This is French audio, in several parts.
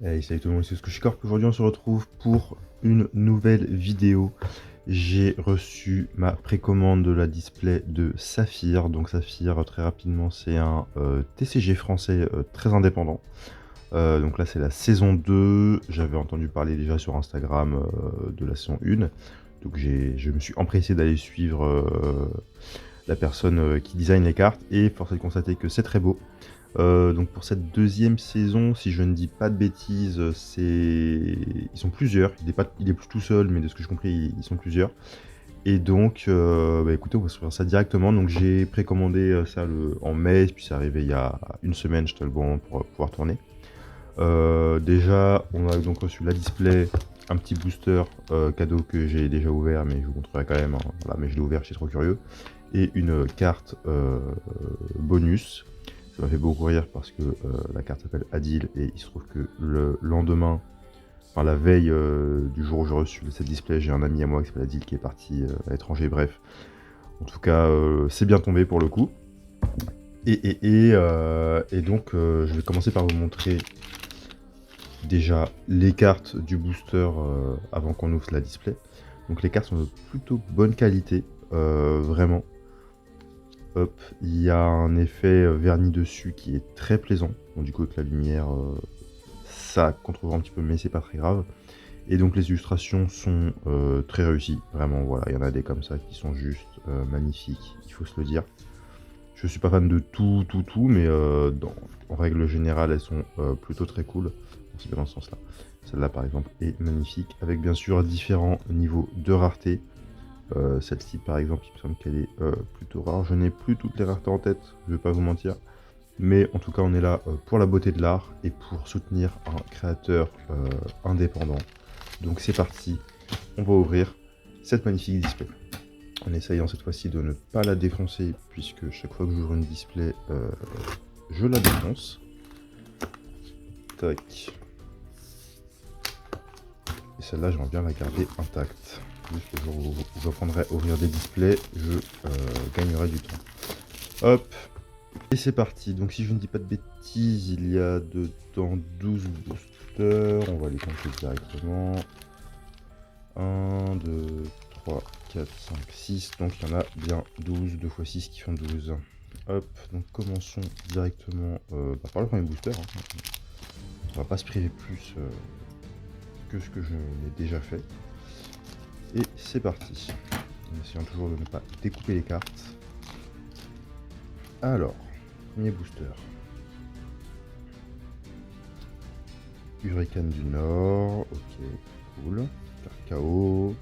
Hey, salut tout le monde, c'est Squishy. Aujourd'hui on se retrouve pour une nouvelle vidéo. J'ai reçu ma précommande de la display de Saphir. Donc Saphir, très rapidement, c'est un TCG français très indépendant. Donc là c'est la saison 2. J'avais entendu parler déjà sur Instagram de la saison 1. Donc je me suis empressé d'aller suivre la personne qui design les cartes. Et force est de constater que c'est très beau. Donc pour cette deuxième saison, si je ne dis pas de bêtises, ils sont plusieurs. Il est plus tout seul, mais de ce que j'ai compris, ils sont plusieurs. Et donc, bah écoutez, on va se faire ça directement. Donc j'ai précommandé ça en mai, puis c'est arrivé il y a une semaine, j'étais le bon pour pouvoir tourner. Déjà, on a donc reçu la display, un petit booster cadeau que j'ai déjà ouvert, mais je vous montrerai quand même, hein. Voilà, mais je l'ai ouvert, je suis trop curieux. Et une carte bonus. Ça m'a fait beaucoup rire parce que la carte s'appelle Adil et il se trouve que le lendemain, enfin la veille du jour où j'ai reçu cette display, j'ai un ami à moi qui s'appelle Adil qui est parti à l'étranger, bref. En tout cas, c'est bien tombé pour le coup. Et donc, je vais commencer par vous montrer déjà les cartes du booster avant qu'on ouvre la display. Donc les cartes sont de plutôt bonne qualité, vraiment. Hop, il y a un effet vernis dessus qui est très plaisant. Bon, du coup, avec la lumière, ça contrevient un petit peu, mais c'est pas très grave. Et donc, les illustrations sont très réussies. Vraiment, voilà, il y en a des comme ça qui sont juste magnifiques, il faut se le dire. Je suis pas fan de tout, mais en règle générale, elles sont plutôt très cool. C'est bien dans ce sens-là. Celle-là, par exemple, est magnifique, avec bien sûr différents niveaux de rareté. Celle-ci, par exemple, il me semble qu'elle est plutôt rare. Je n'ai plus toutes les raretés en tête, je vais pas vous mentir. Mais en tout cas, on est là pour la beauté de l'art et pour soutenir un créateur indépendant. Donc c'est parti, on va ouvrir cette magnifique display. En essayant cette fois-ci de ne pas la défoncer, puisque chaque fois que j'ouvre une display, je la défonce. Tac. Et celle-là, j'aimerais bien la garder intacte. Juste le jour où j'apprendrai à ouvrir des displays, je gagnerai du temps. Hop. Et c'est parti. Donc si je ne dis pas de bêtises, il y a dedans 12 boosters. On va les compter directement. 1, 2, 3, 4, 5, 6. Donc il y en a bien 12. 2 x 6 qui font 12. Hop. Donc commençons directement par le premier booster, hein. On va pas se priver plus que ce que je n'ai déjà fait. Et c'est parti. En essayant toujours de ne pas découper les cartes. Alors, premier booster. Hurricane du Nord, ok, cool. Carte KO,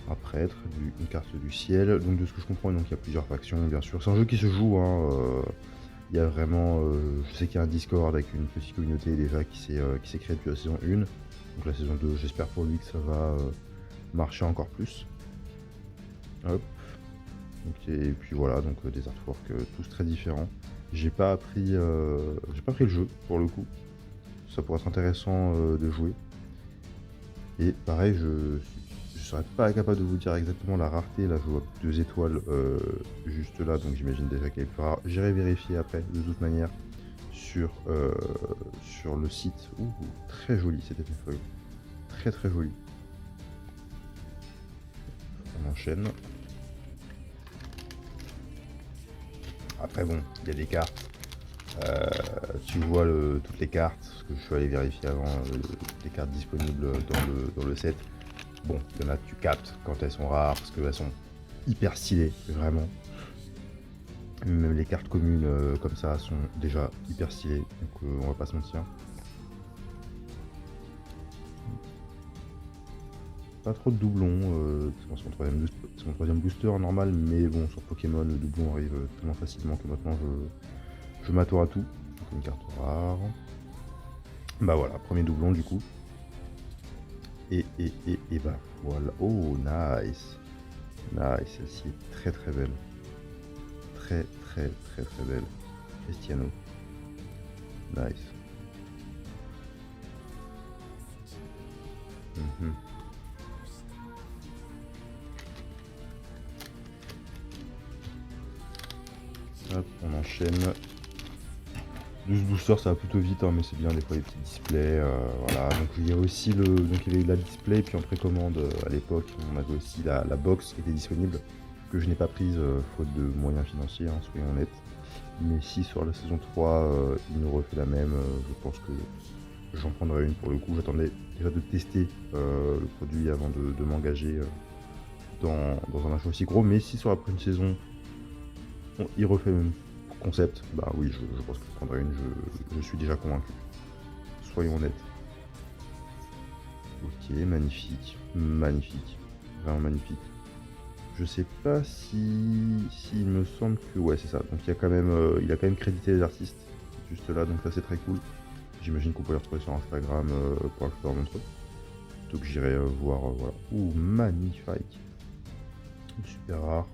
un prêtre, une carte du ciel. Donc de ce que je comprends, donc il y a plusieurs factions, bien sûr. C'est un jeu qui se joue, hein. Il y a vraiment, je sais qu'il y a un Discord avec une petite communauté déjà qui s'est créée depuis la saison 1. Donc la saison 2, j'espère pour lui que ça va marcher encore plus. Hop. Donc, et puis voilà, donc des artworks tous très différents. J'ai pas appris le jeu pour le coup. Ça pourrait être intéressant de jouer. Et pareil, je serais pas capable de vous dire exactement la rareté. Là, je vois 2 étoiles juste là, donc j'imagine déjà qu'elle est plus rare. J'irai vérifier après, de toute manière, sur le site. Ouh, très joli cet effet feuille. Très très joli. On enchaîne. Après bon, il y a des cartes. Tu vois toutes les cartes, parce que je suis allé vérifier avant les cartes disponibles dans le set. Bon, il y en a que tu captes quand elles sont rares, parce qu'elles sont hyper stylées, vraiment. Même les cartes communes comme ça sont déjà hyper stylées, donc on va pas se mentir. Pas trop de doublons, c'est mon troisième booster normal, mais bon, sur Pokémon, le doublon arrive tellement facilement que maintenant je m'attends à tout. Donc une carte rare. Bah voilà, premier doublon du coup. Et bah voilà. Oh, nice. Nice, celle-ci est très très belle. Très très très très belle. Cristiano. Nice. Hop, on enchaîne. 12 boosters, ça va plutôt vite, hein, mais c'est bien des fois les petits displays. Voilà. Donc il y a aussi donc il y avait la display, puis en précommande à l'époque, on avait aussi la box qui était disponible, que je n'ai pas prise faute de moyens financiers, hein, soyons honnêtes. Mais si sur la saison 3, il nous refait la même, je pense que j'en prendrai une pour le coup. J'attendais déjà de tester le produit avant de m'engager dans un achat aussi gros. Mais si sur la prochaine saison, il refait le même concept, bah oui, je pense que je prendrai une. Je suis déjà convaincu. Soyons honnêtes. Ok, magnifique. Magnifique. Vraiment magnifique. Je sais pas si il me semble que ouais c'est ça. Donc il a quand même crédité les artistes juste là, donc ça c'est très cool. J'imagine qu'on peut les retrouver sur Instagram pour la plupart d'entre eux. Donc j'irai voir voilà. Ouh magnifique. Super rare.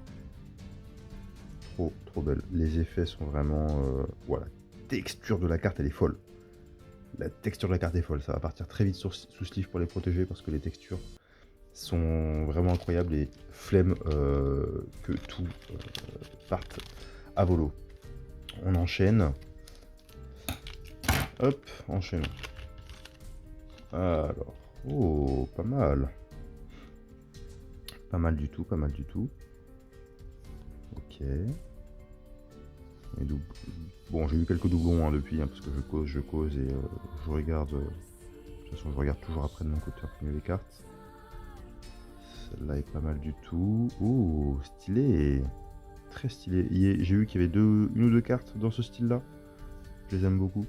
Trop belle. Les effets sont vraiment voilà. Texture de la carte elle est folle. La texture de la carte est folle. Ça va partir très vite sous sleeve pour les protéger parce que les textures sont vraiment incroyables et flemme que tout parte à volo. On enchaîne. Hop, enchaînons. Alors, oh, pas mal. Pas mal du tout, pas mal du tout. Ok. Bon, j'ai eu quelques doublons hein, depuis, hein, parce que je cause et je regarde. De toute façon, je regarde toujours après de mon côté imprimer les cartes. Celle-là est pas mal du tout. Oh, stylé. Très stylé. J'ai vu qu'il y avait une ou deux cartes dans ce style-là. Je les aime beaucoup.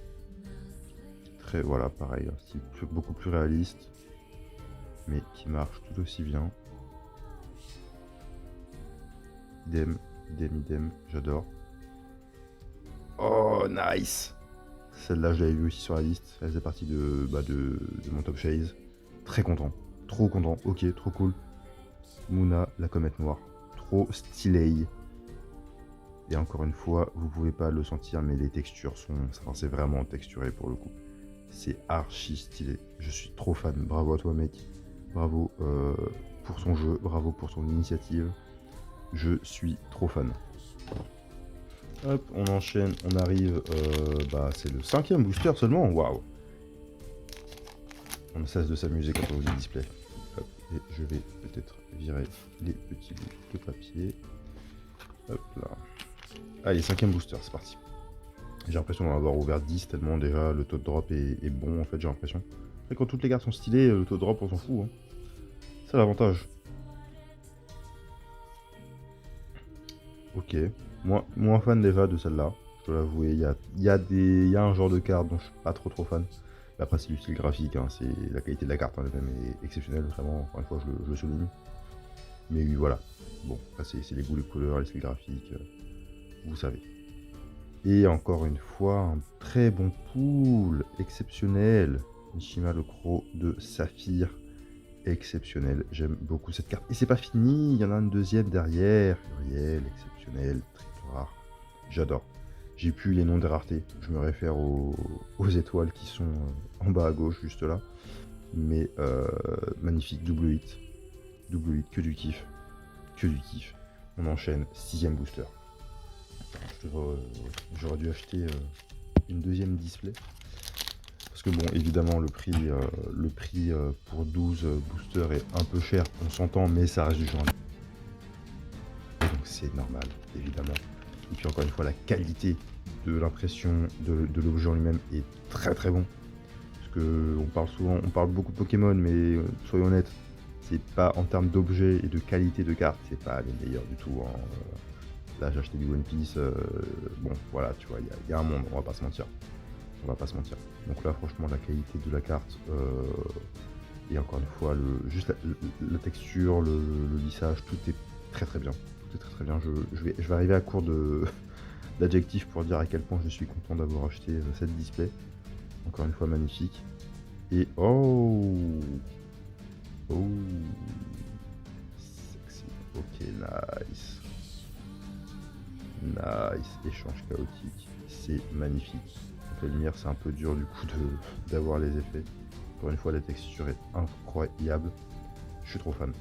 Très, voilà, pareil, un style beaucoup plus réaliste, mais qui marche tout aussi bien. Idem, idem, j'adore. Oh, nice. Celle-là, je l'avais vue aussi sur la liste. Elle faisait partie de mon top chase. Très content. Trop content. Ok, trop cool. Moona, la comète noire. Trop stylé. Et encore une fois, vous pouvez pas le sentir, mais les textures sont... Enfin, c'est vraiment texturé pour le coup. C'est archi stylé. Je suis trop fan. Bravo à toi, mec. Bravo pour son jeu. Bravo pour son initiative. Je suis trop fan. Hop, on enchaîne. On arrive... c'est le 5e booster seulement. Waouh. On ne cesse de s'amuser quand on ouvre le display. Hop, et je vais peut-être virer les petits bouts de papier. Hop là. Allez, 5e booster, c'est parti. J'ai l'impression d'en avoir ouvert 10 tellement déjà le taux de drop est bon en fait, j'ai l'impression. Après quand toutes les cartes sont stylées, le taux de drop on s'en fout. Hein. C'est l'avantage. Ok. Moins fan déjà de celle-là, je dois l'avouer. Il y a un genre de carte dont je suis pas trop fan. Mais après c'est du style graphique, hein. C'est la qualité de la carte en elle-même est exceptionnelle, vraiment, encore une fois je le souligne. Mais oui voilà. Bon, c'est les goûts, les couleurs, les styles graphiques, vous savez. Et encore une fois, un très bon pool, exceptionnel. Mishima le Croc de Saphir, exceptionnel. J'aime beaucoup cette carte. Et c'est pas fini, il y en a une deuxième derrière. Uriel, exceptionnel, très rare. J'adore. J'ai plus les noms des raretés. Je me réfère aux étoiles qui sont en bas à gauche, juste là. Mais magnifique, double hit. Double hit, que du kiff. Que du kiff. On enchaîne, 6e booster. J'aurais dû acheter une deuxième display. Parce que bon, évidemment, le prix pour 12 boosters est un peu cher, on s'entend, mais ça reste du genre. Donc c'est normal, évidemment. Et puis encore une fois, la qualité de l'impression de l'objet en lui-même est très très bon. Parce que on parle beaucoup de Pokémon, mais soyons honnêtes, c'est pas en termes d'objets et de qualité de cartes, c'est pas les meilleurs du tout. Hein. Là j'ai acheté du One Piece, bon voilà, tu vois, il y a un monde, on va pas se mentir. On va pas se mentir. Donc là franchement la qualité de la carte, et encore une fois, juste la texture, le lissage, tout est très très bien. Tout est très très bien. Je vais arriver à court d'adjectifs pour dire à quel point je suis content d'avoir acheté cette display. Encore une fois magnifique. Et oh, sexy. Ok, nice. Nice, échange chaotique, c'est magnifique. Donc la lumière c'est un peu dur du coup d'avoir les effets. Encore une fois la texture est incroyable. Je suis trop fan.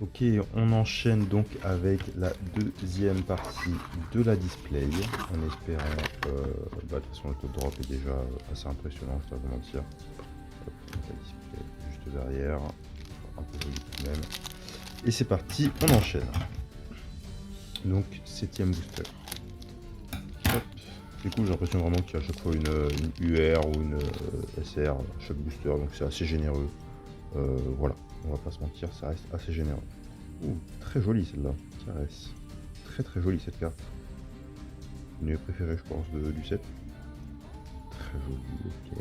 Ok, on enchaîne donc avec la deuxième partie de la display, en espérant, de toute façon le top drop est déjà assez impressionnant, je vais pas vous mentir. Hop, donc la display juste derrière, un peu joli tout de même. Et c'est parti, on enchaîne. Donc 7ème booster. Hop. Du coup j'ai l'impression vraiment qu'il y a à chaque fois une UR ou une SR à chaque booster, donc c'est assez généreux. Voilà, on va pas se mentir, ça reste assez généreux. Ouh, très jolie celle-là, Caresse. Très très jolie cette carte. Une de mes préférées je pense du set. Très jolie, ok.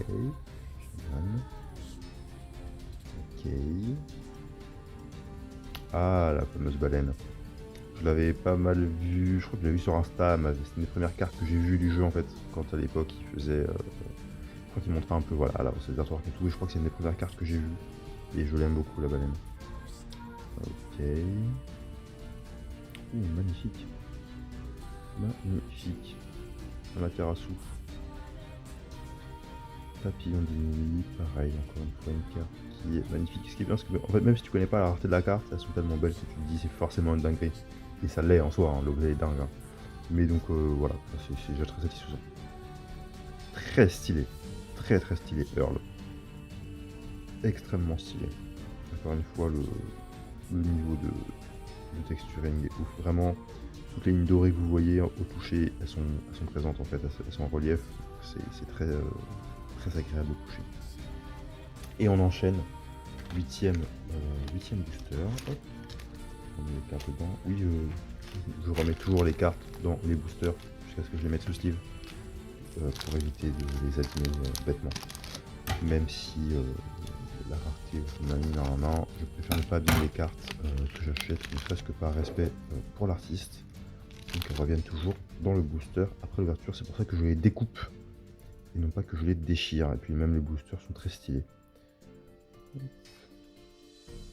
Ok. Ah, la fameuse baleine. Je l'avais pas mal vue, je crois que je l'avais vue sur Insta, c'est une des premières cartes que j'ai vues du jeu en fait, quand à l'époque il faisait... je crois qu'il montrait un peu, voilà, là, c'est des artworks et tout, et je crois que c'est une des premières cartes que j'ai vues. Et je l'aime beaucoup la baleine. Ok. Ouh, magnifique. Magnifique. Amaterasu. Papillon de nuit, pareil, encore une fois une carte qui est magnifique. Ce qui est bien, c'est que en fait, même si tu connais pas la rareté de la carte, elles sont tellement belles que tu te dis c'est forcément une dinguerie. Et ça l'est en soi, hein, l'objet est dingue. Hein. Mais donc voilà, c'est déjà très satisfaisant. Très stylé. Très très stylé, Earl. Extrêmement stylé. Encore une fois, le niveau de texturing est ouf. Vraiment, toutes les lignes dorées que vous voyez au toucher, elles sont présentes en fait, elles sont en relief. C'est très, très agréable au toucher. Et on enchaîne. 8ème booster. Hop. On met les cartes dedans. Oui, je remets toujours les cartes dans les boosters jusqu'à ce que je les mette sous sleeve pour éviter de les abîmer bêtement. Même si la rareté non, je préfère ne pas abîmer les cartes que j'achète, ne serait-ce que par respect pour l'artiste. Donc elles reviennent toujours dans le booster après l'ouverture. C'est pour ça que je les découpe et non pas que je les déchire. Et puis même les boosters sont très stylés.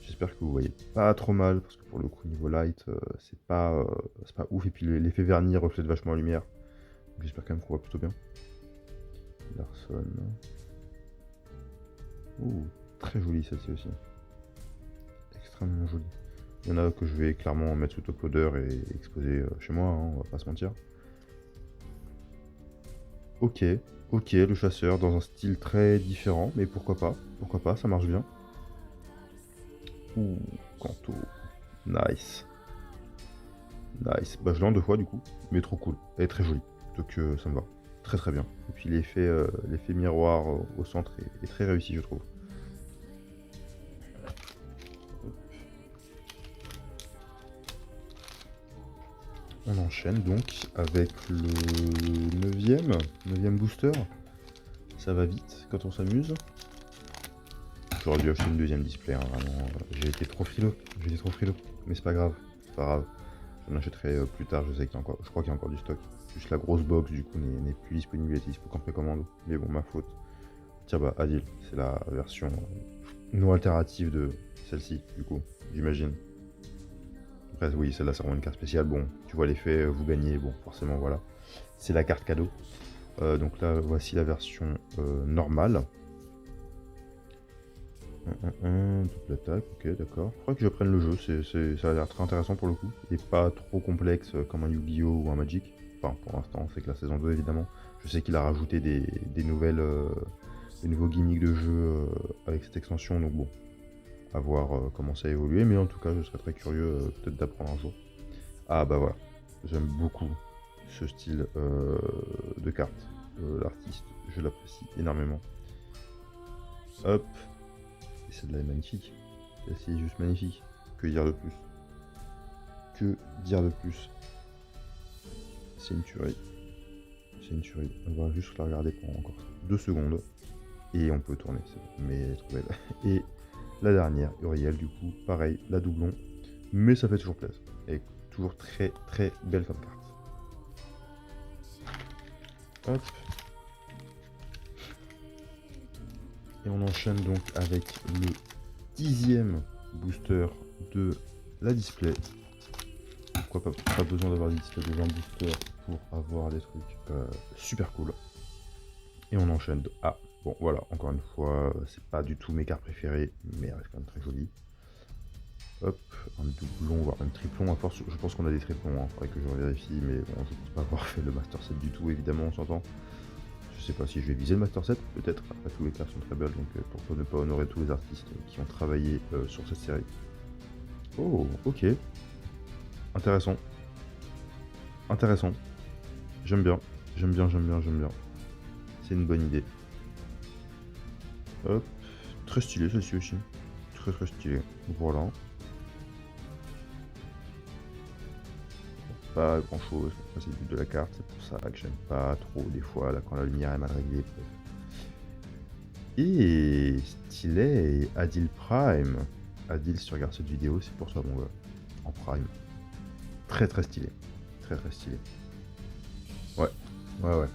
J'espère que vous voyez pas trop mal, parce que pour le coup niveau light, c'est pas ouf, et puis l'effet vernis reflète vachement la lumière. J'espère quand même qu'on voit plutôt bien. Larson. Ouh, très jolie celle-ci aussi. Extrêmement jolie. Il y en a que je vais clairement mettre sous top loader et exposer chez moi, hein, on va pas se mentir. Ok, ok, le chasseur dans un style très différent, mais pourquoi pas, ça marche bien. Ouh, Kanto. Nice. Nice. Bah je l'ai en 2 fois du coup, mais trop cool. Elle est très jolie, donc ça me va. Très très bien. Et puis l'effet miroir au centre est très réussi je trouve. On enchaîne donc avec le 9ème booster. Ça va vite quand on s'amuse. J'aurais dû acheter une deuxième display, hein, vraiment. J'ai été trop frileux, mais c'est pas grave, J'en achèterai plus tard, je sais qu'il y a encore, je crois qu'il y a encore du stock. Juste la grosse box du coup n'est plus disponible, il est dispo qu'en précommande. Mais bon, ma faute. Tiens bah, Adil, c'est la version non alternative de celle-ci, du coup, j'imagine. Après oui, celle-là c'est vraiment une carte spéciale, bon, tu vois l'effet, vous gagnez, bon, forcément voilà. C'est la carte cadeau. Donc là, voici la version normale. Double attaque, ok, d'accord. Je crois que je prenne le jeu, ça a l'air très intéressant pour le coup. Et pas trop complexe comme un Yu-Gi-Oh! Ou un Magic. Enfin, pour l'instant, c'est que la saison 2 évidemment. Je sais qu'il a rajouté des nouvelles, des nouveaux gimmicks de jeu avec cette extension, donc bon, à voir comment ça a évolué. Mais en tout cas, je serais très curieux peut-être d'apprendre un jour. Ah bah voilà, j'aime beaucoup ce style de carte. L'artiste, je l'apprécie énormément. Hop. Et celle-là est magnifique. Celle-ci est juste magnifique. Que dire de plus? Que dire de plus? C'est une tuerie. C'est une tuerie. On va juste la regarder pendant encore 2 secondes. Et on peut tourner. Mais elle est trop belle. Et la dernière, Uriel, du coup, pareil, la doublon. Mais ça fait toujours plaisir. Et toujours très très belle comme carte. Hop. Et on enchaîne donc avec le 10ème booster de la display. Pourquoi pas besoin d'avoir des displays de 20 boosters pour avoir des trucs super cool. Et on enchaîne. Ah, bon voilà, encore une fois, c'est pas du tout mes cartes préférées, mais elles restent quand même très jolies. Hop, un doublon, voire un triplon. À force, je pense qu'on a des triplons, hein. Faudrait que je vérifie, mais bon, je pense pas avoir fait le Master 7 du tout, évidemment, on s'entend. Je sais pas si je vais viser le Master 7, peut-être. Après, tous les cartes sont très belles, donc pourquoi ne pas honorer tous les artistes qui ont travaillé sur cette série. Oh, ok. Intéressant. Intéressant. J'aime bien. J'aime bien, j'aime bien, j'aime bien. C'est une bonne idée. Hop. Très stylé, celle-ci aussi. Très très stylé. Voilà. Pas grand chose, c'est le but de la carte, c'est pour ça que j'aime pas trop des fois là quand la lumière est mal réglée. Et stylé, Adil Prime. Adil, si tu regardes cette vidéo, c'est pour toi mon gars. En Prime. Très très stylé. Très très stylé. Ouais, ouais, ouais.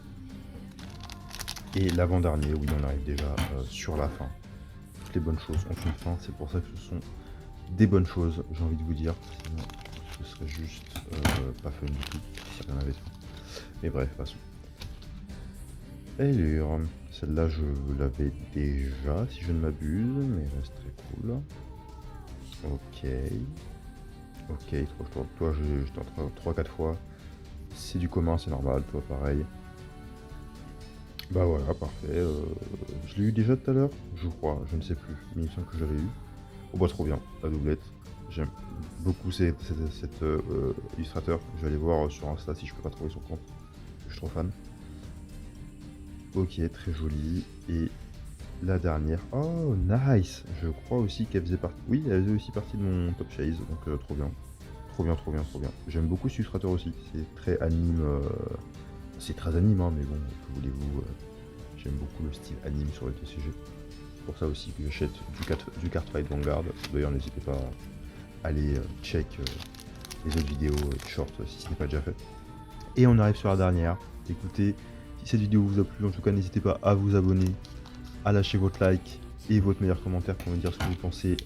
Et l'avant-dernier, oui, on arrive déjà sur la fin. Toutes les bonnes choses ont une fin, c'est pour ça que ce sont des bonnes choses, j'ai envie de vous dire. Sinon, ce serait juste pas fun du tout, si ça en avait fin. Mais bref, passons. Alors, celle-là je l'avais déjà, si je ne m'abuse, mais elle reste très cool. Ok. Ok, toi je t'en 3-4 fois. C'est du commun, c'est normal, toi pareil. Bah voilà, parfait. Je l'ai eu déjà tout à l'heure, je crois, je ne sais plus, mais il me semble que j'avais eu. Oh bah trop bien, la doublette. J'aime beaucoup cet illustrateur. Je vais aller voir sur Insta si je peux pas trouver son compte. Je suis trop fan. Ok, très joli. Et la dernière. Oh, nice. Je crois aussi qu'elle faisait partie. Oui, elle faisait aussi partie de mon top chase. Donc trop bien. Trop bien, trop bien, trop bien. J'aime beaucoup cet illustrateur aussi. C'est très anime. C'est très anime, hein, mais bon, que voulez-vous. J'aime beaucoup le style anime sur le TCG. C'est pour ça aussi que j'achète du Cardfight Vanguard. D'ailleurs, n'hésitez pas à aller check les autres vidéos short si ce n'est pas déjà fait. Et on arrive sur la dernière. Écoutez, si cette vidéo vous a plu, en tout cas, n'hésitez pas à vous abonner, à lâcher votre like et votre meilleur commentaire pour me dire ce que vous pensez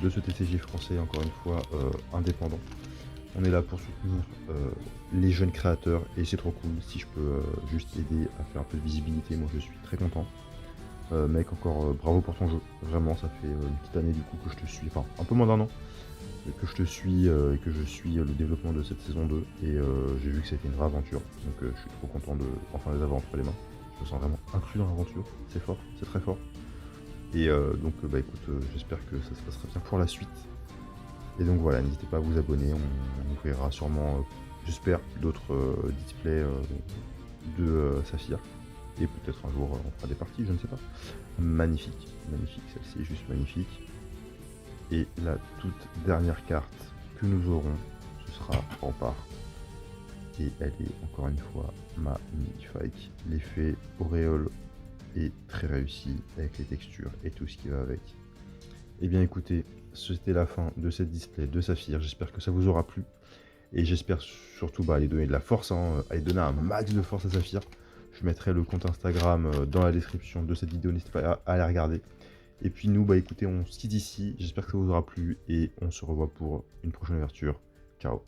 de ce TCG français, encore une fois, indépendant. On est là pour soutenir les jeunes créateurs et c'est trop cool. Si je peux juste aider à faire un peu de visibilité, moi je suis très content. Mec, encore bravo pour ton jeu. Vraiment, ça fait une petite année du coup que je te suis, enfin un peu moins d'un an que je te suis et que je suis le développement de cette saison 2 et j'ai vu que c'était une vraie aventure. Donc je suis trop content de enfin les avoir entre les mains. Je me sens vraiment inclus dans l'aventure. C'est fort, c'est très fort. Et donc bah écoute, j'espère que ça se passera bien pour la suite. Et donc voilà, n'hésitez pas à vous abonner, on ouvrira sûrement, j'espère, d'autres displays de Saphir. Et peut-être un jour on fera des parties, je ne sais pas. Magnifique, magnifique, celle-ci est juste magnifique. Et la toute dernière carte que nous aurons, ce sera Rempart. Et elle est encore une fois magnifique. L'effet auréole est très réussi avec les textures et tout ce qui va avec. Et bien écoutez, c'était la fin de cette display de Saphir. J'espère que ça vous aura plu. Et j'espère surtout aller donner de la force, aller donner un max de force à Saphir. Je mettrai le compte Instagram dans la description de cette vidéo, n'hésitez pas à aller regarder. Et puis nous, écoutez, on se quitte ici, j'espère que ça vous aura plu et on se revoit pour une prochaine ouverture. Ciao.